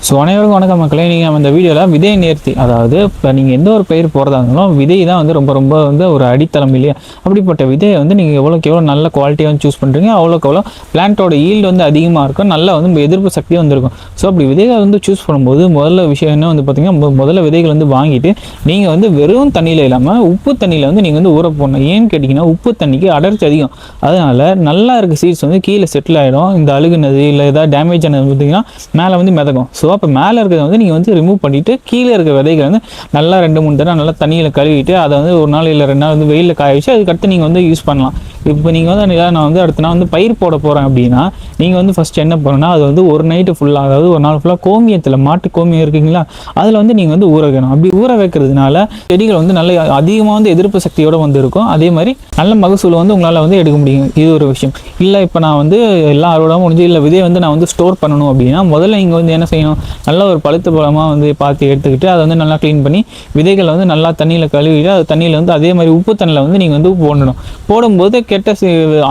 So அனைவருக்கும் வணக்கம் மக்களே. நீங்கள் இந்த வீடியோவில் விதை நேர்த்தி, அதாவது இப்போ நீங்கள் எந்த ஒரு பயிர் போகிறதா இருந்தாலும் விதை தான் வந்து ரொம்ப ஒரு அடித்தளம் இல்லையா? அப்படிப்பட்ட விதையை வந்து நீங்கள் எவ்வளோக்கு எவ்வளோ நல்ல குவாலிட்டியாக வந்து சூஸ் பண்ணுறீங்க, அவ்வளோக்கு எவ்வளோ பிளான்ட்டோட ஈல்டு வந்து அதிகமாக இருக்கும், நல்லா வந்து எதிர்ப்பு சக்தியும் வந்துருக்கும். ஸோ அப்படி விதைகளை வந்து சூஸ் பண்ணும்போது முதல்ல விஷயம் என்ன வந்து பார்த்திங்கன்னா, முதல்ல விதைகள் வந்து வாங்கிட்டு நீங்கள் வந்து வெறும் தண்ணியில் இல்லாமல் உப்பு தண்ணியில் வந்து நீங்கள் வந்து ஊற போடணும். ஏன்னு கேட்டிங்கன்னா, உப்பு தண்ணிக்கு அடர்ச்சி அதிகம். அதனால் நல்லா இருக்க சீட்ஸ் வந்து கீழே செட்டில் ஆகிடும். இந்த அழுகுனது இல்லை ஏதாவது டேமேஜ் ஆனது பார்த்திங்கன்னா மேலே வந்து மிதக்கும். ஸோ அப்போ மேலே இருக்கிறத வந்து நீங்கள் வந்து ரிமூவ் பண்ணிவிட்டு கீழே இருக்க விதைகளை வந்து நல்லா 2-3 தடவை நல்லா தண்ணியில் கழுவிட்டு அதை வந்து ஒரு நாள் இல்லை 2 நாள் வந்து வெயிலில் காய வச்சு அதுக்கடுத்து நீங்கள் வந்து யூஸ் பண்ணலாம். இப்போ நீங்கள் வந்து நான் வந்து அடுத்த நாள் வந்து பயிர் போட போகிறேன் அப்படின்னா நீங்கள் வந்து ஃபஸ்ட் என்ன பண்ணணும்னா, அது வந்து ஒரு நைட்டு ஃபுல்லாக, அதாவது ஒரு நாள் ஃபுல்லாக கோமியத்தில், மாட்டு கோமியம் இருக்குங்களா, அதில் வந்து நீங்கள் வந்து ஊற வைக்கணும். அப்படி ஊற வைக்கிறதுனால செடிகள் வந்து நல்ல அதிகமாக வந்து எதிர்ப்பு சக்தியோடு வந்து இருக்கும். அதே மாதிரி நல்ல மகசூல் வந்து உங்களால் வந்து எடுக்க முடியும். இது ஒரு விஷயம். இல்லை இப்போ நான் வந்து எல்லா அறுவடை முடிஞ்சு இல்லை விதையை வந்து நான் வந்து ஸ்டோர் பண்ணணும் அப்படின்னா முதல்ல நீங்கள் வந்து என்ன செய்யணும், நல்ல ஒரு பழுத்த பழமாக வந்து பார்த்து எடுத்துக்கிட்டு அதை வந்து நல்லா க்ளீன் பண்ணி விதைகளை வந்து நல்லா தண்ணியில் கழுவிட்டு அது தண்ணியில் வந்து அதே மாதிரி உப்பு தண்ணியில் வந்து நீங்கள் வந்து போடணும். போடும்போது கெட்ட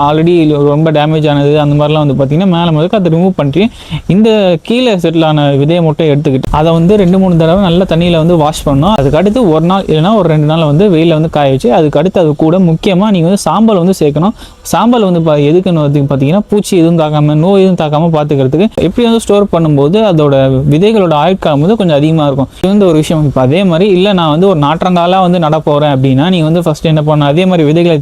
ஆல்ரெடி ரொம்ப டேமேஜ் ஆனது அந்த மாதிரிலாம் வந்து பார்த்திங்கன்னா மேலே முதல்ல அதை ரிமூவ் பண்ணிட்டு இந்த கீழே செட்டில் ஆன விதையை மட்டும் எடுத்துக்கிட்டு அதை வந்து 2-3 தடவை நல்ல தண்ணியில் வந்து வாஷ் பண்ணணும். அதுக்கடுத்து ஒரு நாள் இல்லைனா ஒரு 2 நாள் வந்து வெயிலில் வந்து காய வச்சு அதுக்கடுத்து அது கூட முக்கியமாக நீங்கள் வந்து சாம்பல் வந்து சேர்க்கணும். சாம்பல் வந்து எதுக்குன்னு வந்து பார்த்தீங்கன்னா பூச்சி எதுவும் தாக்காமல் நோய் எதுவும் தாக்காமல் பார்த்துக்கிறதுக்கு. எப்படி வந்து ஸ்டோர் பண்ணும்போது அதோட விதைகளோட ஆயுட்காலம் வந்து கொஞ்சம் அதிகமாக இருக்கும். இது வந்து ஒரு விஷயம். இப்போ அதே மாதிரி இல்லை நான் வந்து ஒரு நாற்றங்காலாக வந்து நட போகிறேன் அப்படின்னா நீங்கள் வந்து ஃபஸ்ட்டு என்ன பண்ணணும், அதே மாதிரி விதைகளை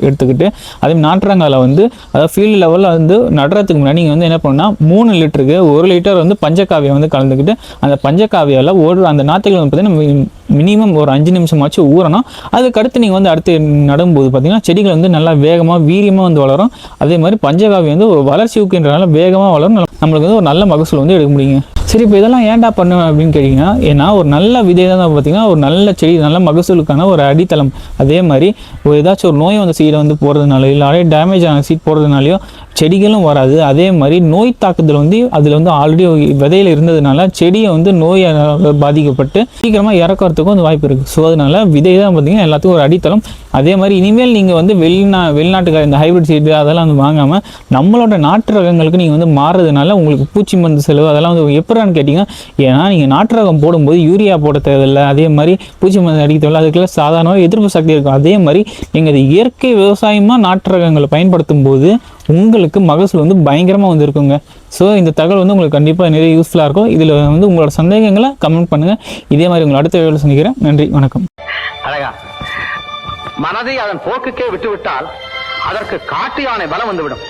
எடுத்துக்கிட்டு அதே நாற்றங்காலை வந்து அதாவது ஃபீல்டு லெவலில் வந்து நடுறதுக்கு முன்னாடி நீங்கள் வந்து என்ன பண்ணால் 3 லிட்டருக்கு 1 லிட்டர் வந்து பஞ்சகாவியம் வந்து கலந்துக்கிட்டு அந்த பஞ்சகாவியால் அந்த நாற்றுகள் வந்து பார்த்தீங்கன்னா மினிமம் ஒரு 5 நிமிஷமாச்சு ஊறணும். அதுக்கடுத்து நீங்கள் வந்து அடுத்து நடும்போது பார்த்தீங்கன்னா செடிகள் வந்து நல்லா வேகமாக வீரியமாக வந்து வளரும். அதே மாதிரி பஞ்சகாவியம் வந்து ஒரு வளர்ச்சி ஊக்குன்றனால வேகமாக வளரும். நம்மளுக்கு வந்து ஒரு நல்ல மகசூல் வந்து எடுக்க முடியுங்க. சரி, இப்போ இதெல்லாம் ஏன்டா பண்ணுவேன் அப்படின்னு கேட்டிங்கன்னா, ஏன்னா ஒரு நல்ல விதை தான் பார்த்திங்கன்னா ஒரு நல்ல செடி நல்ல மகசூலுக்கான ஒரு அடித்தளம். அதே மாதிரி ஏதாச்சும் ஒரு நோய் வந்த சீடை வந்து போடுறதுனால இல்லை அதே டேமேஜ் ஆன சீட் போடுறதுனாலையோ செடிகளும் வராது. அதே மாதிரி நோய் தாக்குதல் வந்து அதில் வந்து ஆல்ரெடி விதையில் இருந்ததுனால செடியை வந்து நோய் பாதிக்கப்பட்டு சீக்கிரமாக இறக்கிறதுக்கும் வந்து வாய்ப்பு இருக்குது. ஸோ அதனால விதை தான் பார்த்திங்கன்னா எல்லாத்துக்கும் ஒரு அடித்தளம். அதே மாதிரி இனிமேல் நீங்கள் வந்து வெளிநாட்டுக்கார இந்த ஹைப்ரிட் சீடு அதெல்லாம் வந்து வாங்காமல் நம்மளோட நாட்டு ரகங்களுக்கு நீங்கள் வந்து மாறுறதுனால உங்களுக்கு பூச்சி மருந்து செலவு அதெல்லாம் வந்து எப்படின்னு கேட்டிங்கன்னா, ஏன்னா நீங்கள் நாட்டு ரகம் போடும்போது யூரியா போட தேவையில்லை, அதே மாதிரி பூச்சி மருந்து அடிக்க தேவையில்லை, அதுக்கெல்லாம் சாதாரணமாக எதிர்ப்பு சக்தி இருக்கும். அதே மாதிரி நீங்கள் அது இயற்கை விவசாயமாக நாட்டு ரகங்களை பயன்படுத்தும் போது உங்களுக்கு மகசூல் வந்து பயங்கரமாக வந்து இருக்குங்க. ஸோ இந்த தகவல் வந்து உங்களுக்கு கண்டிப்பாக நிறைய யூஸ்ஃபுல்லாக இருக்கும். இதில் வந்து உங்களோட சந்தேகங்களை கமெண்ட் பண்ணுங்கள். இதே மாதிரி உங்களை அடுத்த வீடியோவில் சந்திக்கிறேன். நன்றி, வணக்கம். அழகா மனதை அதன் போக்குக்கே விட்டுவிட்டால் அதற்கு காட்டு யானை பலம் வந்துவிடும்.